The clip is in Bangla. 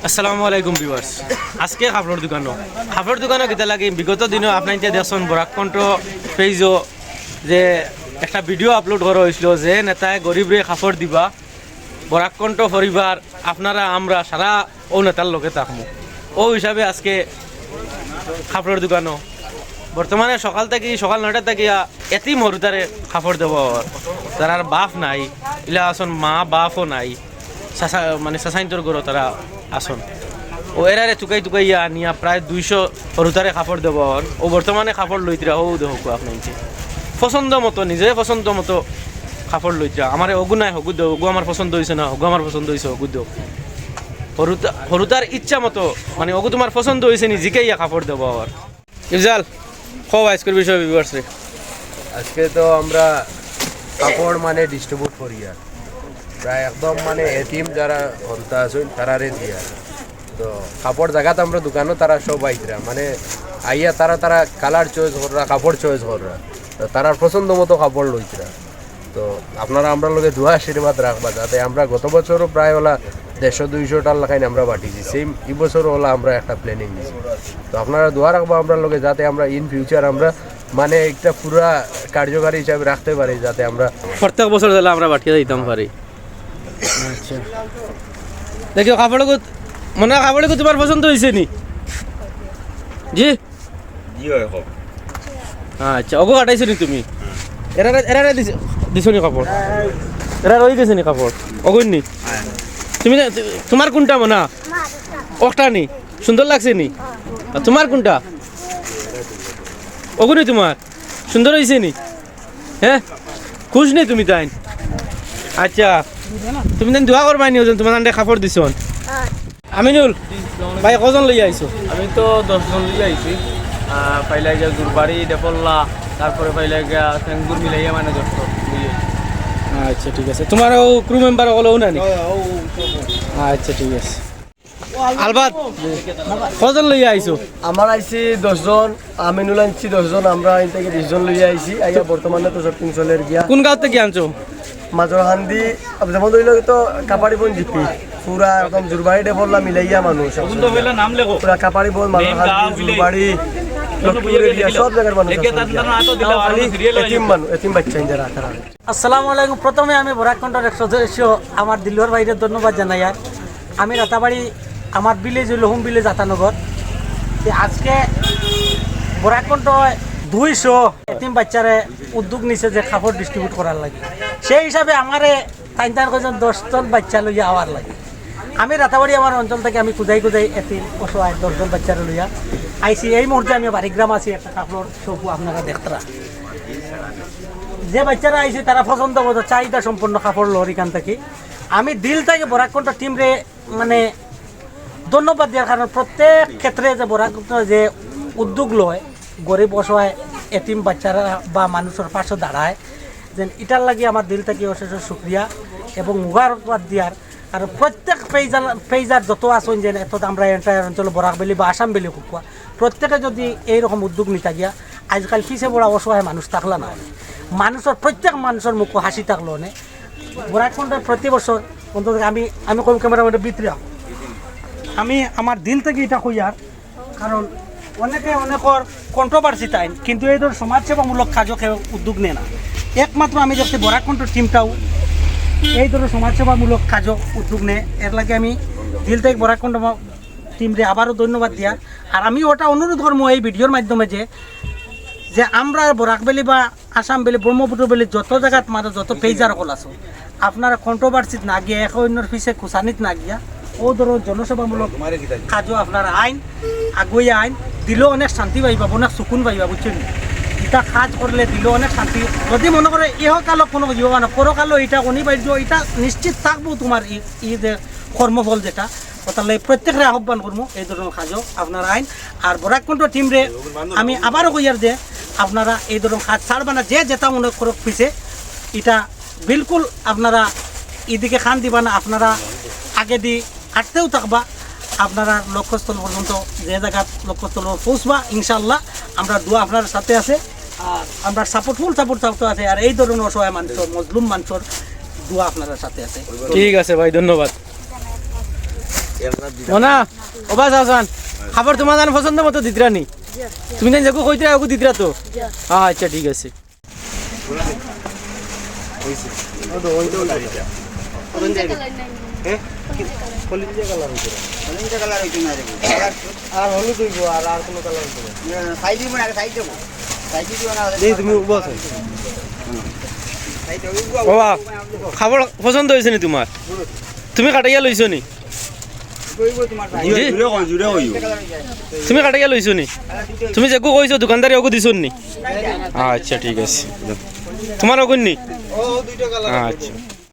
আসসালামু আলাইকুম ভিউয়ার্স। আজকে কাপড়ের দোকানও কিতা লাগে বিগত দিনও আপনার দেখছেন বরাককণ্ঠ পেজও যে একটা ভিডিও আপলোড করা হয়েছিল যে নেতায় গরিবরে কাপড় দিবা বরাককণ্ঠ পরিবার আপনারা আমরা সারা ও নেতার লোকে থাকবো ও হিসাবে আজকে কাপড়ের দোকানও বর্তমানে সকাল 9টা থেকে এতিম হরুতারে কাপড় দেব তার বাপ নাই ইলা আসন মা বাপও নাই মানে সাসাইন্তর গরো তারা আসন ও এরারে চুকাইয়া নিয়া প্রায় 200 হরুতারে কাপড় দেব ও বর্তমানে কাপড় লইতরা ও দেখো আপনার পছন্দ মতো নিজে পছন্দ মতো কাপড় লইতরা আমার অগু নাই হগু দেও ওগু আমার পছন্দ হয়েছে না হগু আমার পছন্দ হয়েছে হগু দেও হরুতার ইচ্ছা মতো মানে ওগু তোমার পছন্দ হয়েছে নি জিকাইয়া কাপড় দেব আর ইফজাল খো আইস করবি সব ভিউয়ার্স রে আজকে তো আমরা কাপড় মানে ডিস্ট্রিবিউট করি আর প্রায় একদম মানে এটিম যারা হরতা আছেন তারারে দিয়া তো কাপড় জায়গাতে আমরা দোকানও তারা সব আইতরা মানে আইয়া তারা কালার চয়েস কররা কাপড় চয়েস কররা তো তারার পছন্দ মতো কাপড় লইতরা তো আপনারা আমরা লোকে দোয়া আশীর্বাদ রাখবা যাতে আমরা গত বছরও প্রায় ওলা 150-200 টাকা লাগাইন আমরা বাটিছি সেম এই বছরও ওলা আমরা একটা প্ল্যানিং নিছি তো আপনারা দোয়া রাখবা আমরা লোকে যাতে আমরা ইন ফিউচার আমরা মানে একটা পুরা কার্যকারী হিসাবে রাখতে পারি যাতে আমরা প্রত্যেক বছর দিলে আমরা বাটিয়ে দিতাম পারি। আচ্ছা দেখিও কাপড় মনে কাপড় তোমার পছন্দ হয়েছে নি জি জি হয় হোক আচ্ছা ওগো কাটাইছো নি তুমি এরা দিছো নি কাপড় এরা রয়ে গেছে নি কাপড় অগুন নি তুমি তোমার কোনটা মনা ওটা নি সুন্দর লাগছে নি আর তোমার কোনটা ওগুনি তোমার সুন্দর হয়েছে নি হ্যাঁ খুশ নেই তুমি তাই আচ্ছা তুমি দেন দোয়া করবাই নি ওজন তোমার আন্ডে কাপড় দিছ আমিনুল ভাই কজন লই আইছো আমি তো 10 জন লিয়ে আইছি পাইলাই গিয়া গুরবাড়ি ডেপল্লা তারপরে পাইলাই গিয়া সেঙ্গুর মিলাইয়া মানে 10 জন লিয়ে আচ্ছা ঠিক আছে তোমার ও ক্রু মেম্বার হলো না নি আচ্ছা ঠিক আছে আলবাত কজন লই আইছো আমার আইছি 10 জন আমিনুল আনছি 10 জন আমরা এখান থেকে 20 জন লইয়া আইছি আইয়া বর্তমানে তো সব 300 লের গিয়া কোন গাঁও থেকে আনছো মাজরহান্দি যেমন ধরিল তো কাপাড়ি বন জিপি পুরা একদম জুরবাড়ি ডেভেলপ মিলাইয়া মানুষ তো হইলা নাম লেখো পুরা কাপাড়ি বন মাজরহান্দি জুরবাড়ি লক্ষ্মীপুর এরিয়া সব জায়গার মানুষ এতিম বাচ্চা যারা তারা। আসসালামু আলাইকুম। প্রথমে আমি বরাককণ্ঠর এক সদস্য আমার দিল্লির বাইরে ধন্যবাদ জানাই। আর আমি রাতাবাড়ি আমার ভিলেজ হইল হোম ভিলেজ আতানগর। আজকে বরাককণ্ঠ 200 এতিম বাচ্চারে উদ্যোগ নিছে যে কাপড় ডিস্ট্রিবিউট করার লাগে সেই হিসাবে আমারে তাইনতার কজন 10 জন বাচ্চা লইয়া আওয়ার লাগে। আমি রাতাবাড়ি আমার অঞ্চল থেকে আমি খুঁজাই এতিম অসহায় 10 জন বাচ্চারে লইয়া আইসি। এই মুহূর্তে আমি বাড়িগ্রাম আছি একটা কাপড় শপু আপনারা দেখতরা যে বাচ্চারা আইসে তারা পছন্দ মতো চাহিদা সম্পন্ন কাপড় লোর এখান থেকে। আমি দিল থেকে বরাককণ্ঠ টিমরে মানে ধন্যবাদ দেওয়ার কারণ প্রত্যেক ক্ষেত্রে যে বরাককণ্ঠ যে উদ্যোগ লয় গরিব অসহায় এতিম বাচ্চারা বা মানুষের পাশে দাঁড়ায় যেন এটার লাগে আমার দিল থেকে অশেষ শুক্রিয়া এবং মুবারকবাদ দিয়ার। আর প্রত্যেক পেজার যত আসুন যেন এত আমরা এন্টায়ার অঞ্চল বরাকবেলি বা আসাম বেলি কুকুয়া প্রত্যেকে যদি এইরকম উদ্যোগ নিতে গিয়া আজকাল পিছিয়ে বড় অসহায় মানুষ থাকলা না মানুষের প্রত্যেক মানুষের মুখ হাসি থাকলো না। বরাককণ্ঠের প্রতি বছর অন্তত আমি কম ক্যামেরাম্যানের ভিতরে আমি আমার দিল থেকে এটা কইয়ার কারণ অনেকে অনেকের কন্ট্রোভার্সি তাই কিন্তু এই ধর সমাজসেবামূলক কাজও কেউ উদ্যোগ নেয় না। একমাত্র আমি দেখছি বরাককণ্ঠ টিমটাও এই ধরনের সমাজসেবামূলক কাজও উদ্যোগ নেয়। এর লাগে আমি দিল থেকে বরাককণ্ঠ টিমরে আবারও ধন্যবাদ দিয়া। আর আমি ওটা অনুরোধ করবো এই ভিডিওর মাধ্যমে যে আমরা বরাকবেলি বা আসাম বেলি ব্রহ্মপুত্র বেলি যত জায়গাত মানে যত পেজার অকল আছো আপনারা কন্ট্রোভার্সিত না গিয়ে এক অন্যর পিছিয়ে খুশানিত না গিয়া ও ধরো জনসেবামূলক কাজও আপনারা আগুয়ে আইন দিলেও অনেক শান্তি পাইবা অনেক সুকুন পাইবা বুঝছেন। এটা কাজ করলে দিলেও অনেক শান্তি যদি মনে করে ইহকালও কোনো ইয়োগা না পরকালও এটা অনিবার্য এটা নিশ্চিত থাকবো তোমার ই যে কর্মফল যেটা তাহলে প্রত্যেকের আহ্বান করবো এই ধরনের কাজও আপনারা আইন। আর বরাককণ্ঠ টিমরে আমি আবারও কইয়ার যে আপনারা এই ধরনের কাজ ছাড়বা না যে যেটা মনে করুক পিছে এটা বিলকুল আপনারা এদিকে খান দিবা না আপনারা আগে দি হাঁটতেও থাকবা আপনারা লক্ষ্যস্থল পর্যন্ত যে জায়গা লক্ষ্যস্থল পৌঁছবা ইনশাল্লাহ আমরা দোয়া আপনার সাথে আছে আর আমরা ফুল সাপোর্ট থাকতে আছে। আর এই ধরনের অসহায় মানুষের মজলুম মানুষের দোয়া আপনার সাথে আছে। ঠিক আছে ভাই ধন্যবাদ। মনা ওবা যাওয়ান খাবার তোমার জান পছন্দ মতো দিতরা নি তুমি জানি যাকো কইতরা ওকে দিতরা তো আচ্ছা ঠিক আছে আর হলুদ হইব আর কোনো কালার হইব তুমি বসো বাবা খাবার পছন্দ হয়েছে নি তোমার তুমি কাটাইয়া লইছো নি তুমি কাটাইয়া লইছো নি তুমি যে কইছো দোকানদারি ওগো দিছো নি আচ্ছা ঠিক আছে তোমার ওগুন নি আচ্ছা